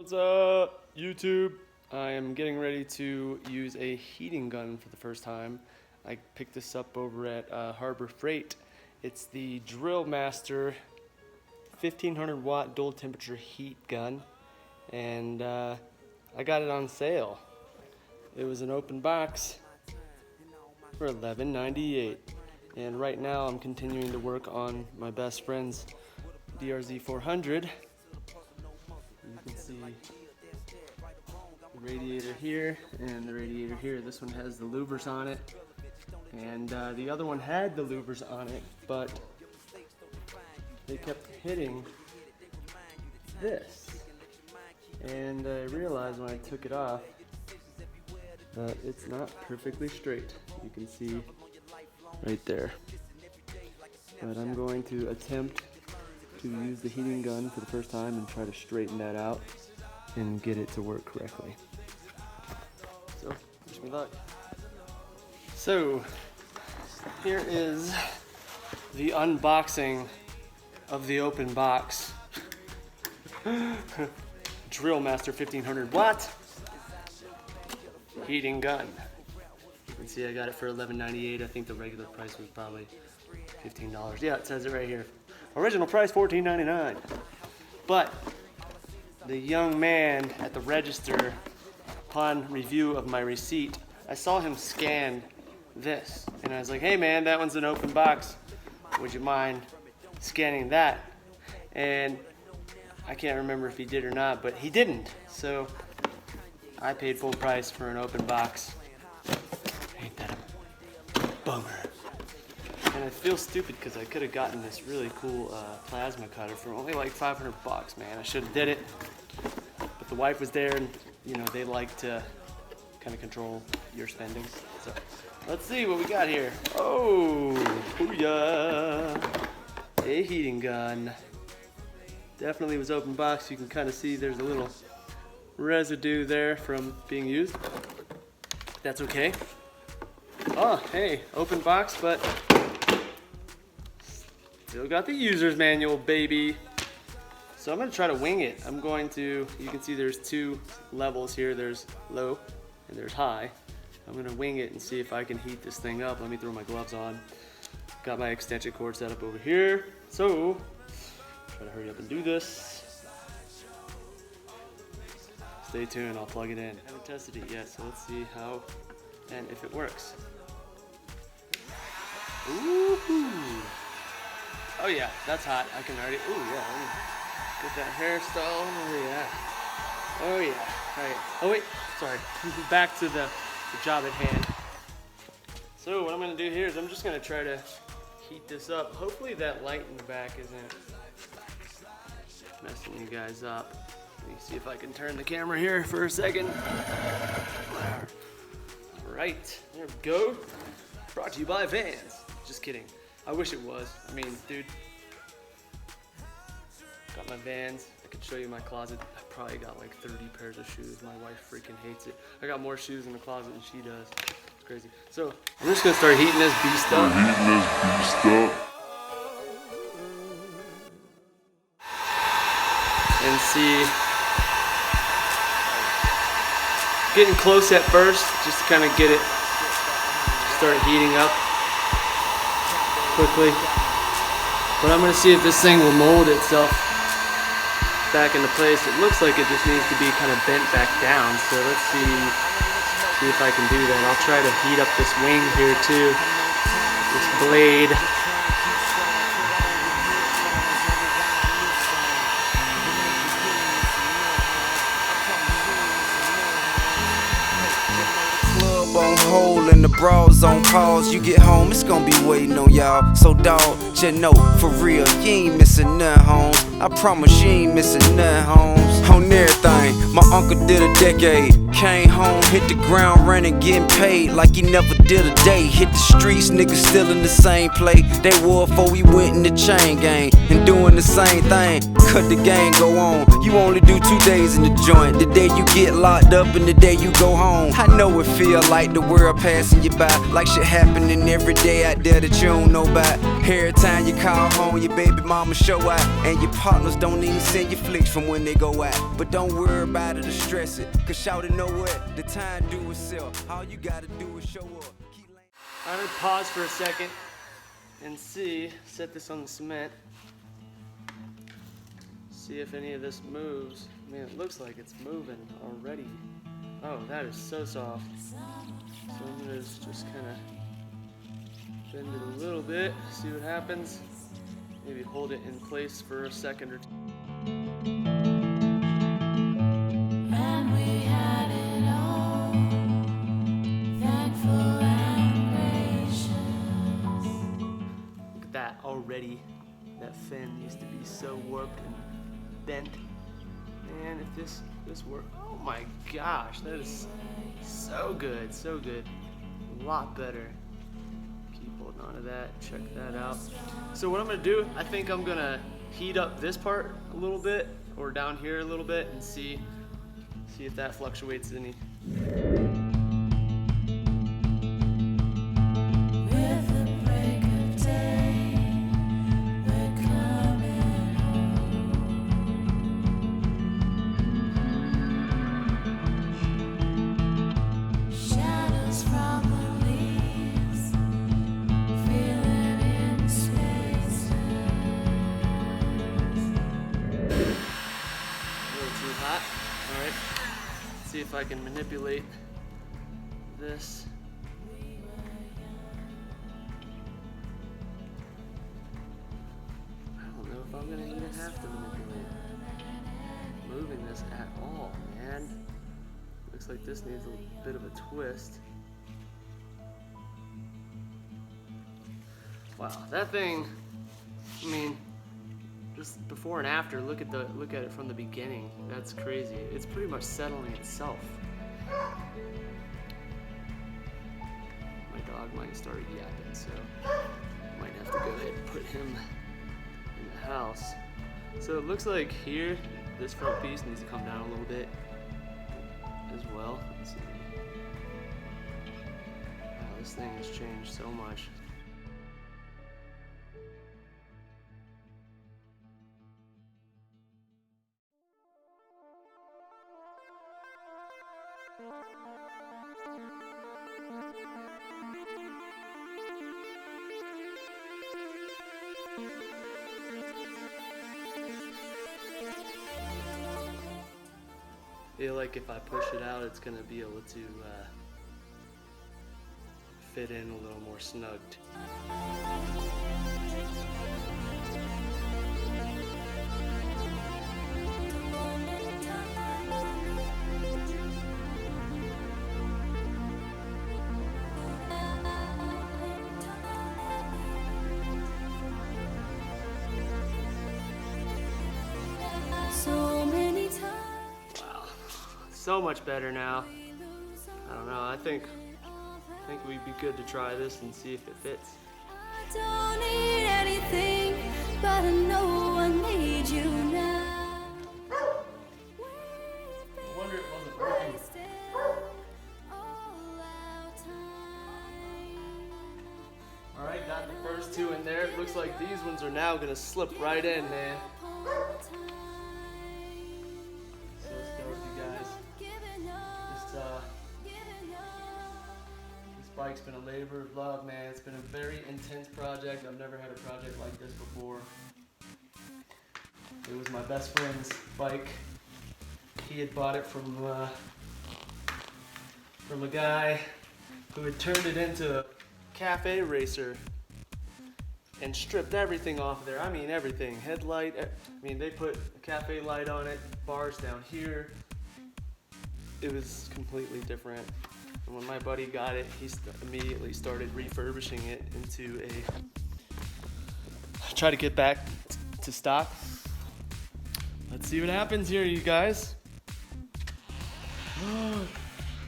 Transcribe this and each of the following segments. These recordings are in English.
What's up, YouTube? I am getting ready to use a heating gun for the first time. I picked this up over at Harbor Freight. It's the Drz400e 1500 watt dual temperature heat gun, and I got it on sale. It was an open box for $11.98, and right now I'm continuing to work on my best friend's Drz400. You can see the radiator here and the radiator here. This one has the louvers on it, and the other one had the louvers on it, but they kept hitting this, and I realized when I took it off that it's not perfectly straight. You can see right there. But I'm going to attempt to use the heating gun for the first time and try to straighten that out and get it to work correctly. So, wish me luck. So, here is the unboxing of the open box. Drz400e 1500 watt heating gun. You can see I got it for $11.98. I think the regular price was probably $15. Yeah, it says it right here. Original price $14.99. But the young man at the register, upon review of my receipt, I saw him scan this, and I was like, hey man, that one's an open box. Would you mind scanning that? And I can't remember if he did or not, but he didn't. So I paid full price for an open box. Ain't that a bummer? And I feel stupid because I could have gotten this really cool plasma cutter for only like 500 bucks, man. I should have did it. But the wife was there, and you know, they like to kind of control your spending. So let's see what we got here. Oh, booyah! A heating gun. Definitely was open box. You can kind of see there's a little residue there from being used. That's okay. Oh, hey, open box, but still got the user's manual, baby. So I'm gonna try to wing it. I'm going to, you can see there's two levels here. There's low and there's high. I'm gonna wing it and see if I can heat this thing up. Let me throw my gloves on. Got my extension cord set up over here. So, try to hurry up and do this. Stay tuned, I'll plug it in. I haven't tested it yet, so let's see how and if it works. Ooh. Oh yeah, that's hot. I can already, ooh yeah, let me get that hairstyle. Oh yeah. Oh yeah. Alright. Oh wait, sorry. Back to the job at hand. So what I'm gonna do here is I'm just gonna try to heat this up. Hopefully that light in the back isn't messing you guys up. Let me see if I can turn the camera here for a second. Alright, there we go. Brought to you by Vans. Just kidding. I wish it was. I mean, dude. Got my Vans. I could show you my closet. I probably got like 30 pairs of shoes. My wife freaking hates it. I got more shoes in the closet than she does. It's crazy. So, I'm just gonna start heating this beast up. And see. Getting close at first, just to kind of get it, start heating up quickly. But I'm gonna see if this thing will mold itself back into place. It looks like it just needs to be kind of bent back down. So let's see if I can do that. I'll try to heat up this wing here too, this blade. On hold and the bras on pause. You get home, it's gonna be waiting on y'all. So dawg, just know, for real, you ain't missing none, homes. I promise you ain't missing none, homes. On everything, my Uncle did a decade. Came home, hit the ground running, getting paid like he never did a day. Hit the streets, niggas still in the same play they wore before we went in the chain gang. And doing the same thing, cut the game, go on. You only do 2 days in the joint. The day you get locked up and the day you go home. I know it feel like the world passing you by, like shit happening every day out there that you don't know about. Every time you call home, your baby mama show out, and your partners don't even send you flicks from when they go out. But don't worry about it or stress it, cause shout it know what, the time do itself. All you gotta do is show up. I'm gonna pause for a second and set this on the cement. See if any of this moves. Man, it looks like it's moving already. Oh, that is so soft. So I'm gonna just kind of bend it a little bit, see what happens. Maybe hold it in place for a second or two. And we had it all, thankful and gracious. Look at that already. That fin used to be so warped and bent. Man, if this worked, oh my gosh, that is so good, so good. A lot better. Keep holding on to that, check that out. So what I'm gonna do, I think I'm gonna heat up this part a little bit, or down here a little bit, and see if that fluctuates any. With the break of day, we're coming home. Shadows from the leaves, feeling in spaces. A little too hot. All right. Let's see if I can manipulate this. I don't know if I'm gonna even have to manipulate moving this at all, man. Looks like this needs a bit of a twist. Wow, that thing, I mean, just before and after, look at it from the beginning. That's crazy. It's pretty much settling itself. My dog might start yapping, so I might have to go ahead and put him in the house. So it looks like here, this front piece needs to come down a little bit as well. Let's see. Wow, this thing has changed so much. I feel like if I push it out, it's gonna be able to fit in a little more snugged. So many times. Wow, so much better now. I don't know. I think we'd be good to try this and see if it fits. I don't need anything, but I know I need you now. I wonder it wasn't working. All right, got the first two in there. It looks like these ones are now gonna slip right in, man. So let's go with you guys. This bike's been a labor of love, man. It's been a very intense project. I've never had a project like this before. It was my best friend's bike. He had bought it from a guy who had turned it into a cafe racer and stripped everything off of there. I mean everything. Headlight, I mean they put a cafe light on it, bars down here. It was completely different. And when my buddy got it, he immediately started refurbishing it into try to get back to stock. Let's see what happens here, you guys.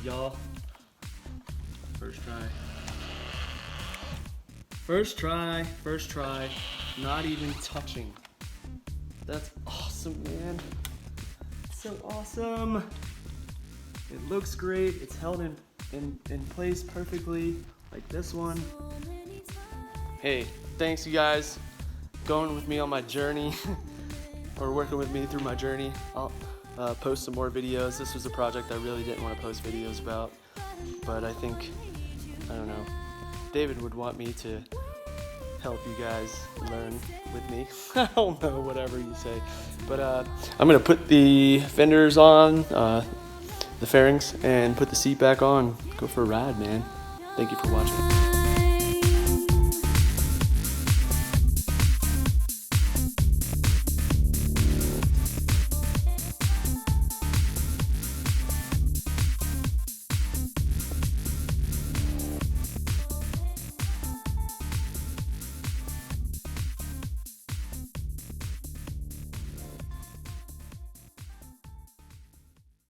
Y'all, first try. First try, not even touching. That's awesome, man. So awesome. It looks great. It's held in place perfectly, like this one. Hey, thanks you guys going with me on my journey or working with me through my journey. I'll post some more videos. This was a project I really didn't want to post videos about, but I think, I don't know, David would want me to help you guys learn with me. I don't know, whatever you say. But I'm gonna put the fenders on, the fairings, and put the seat back on. Go for a ride, man. Thank you for watching.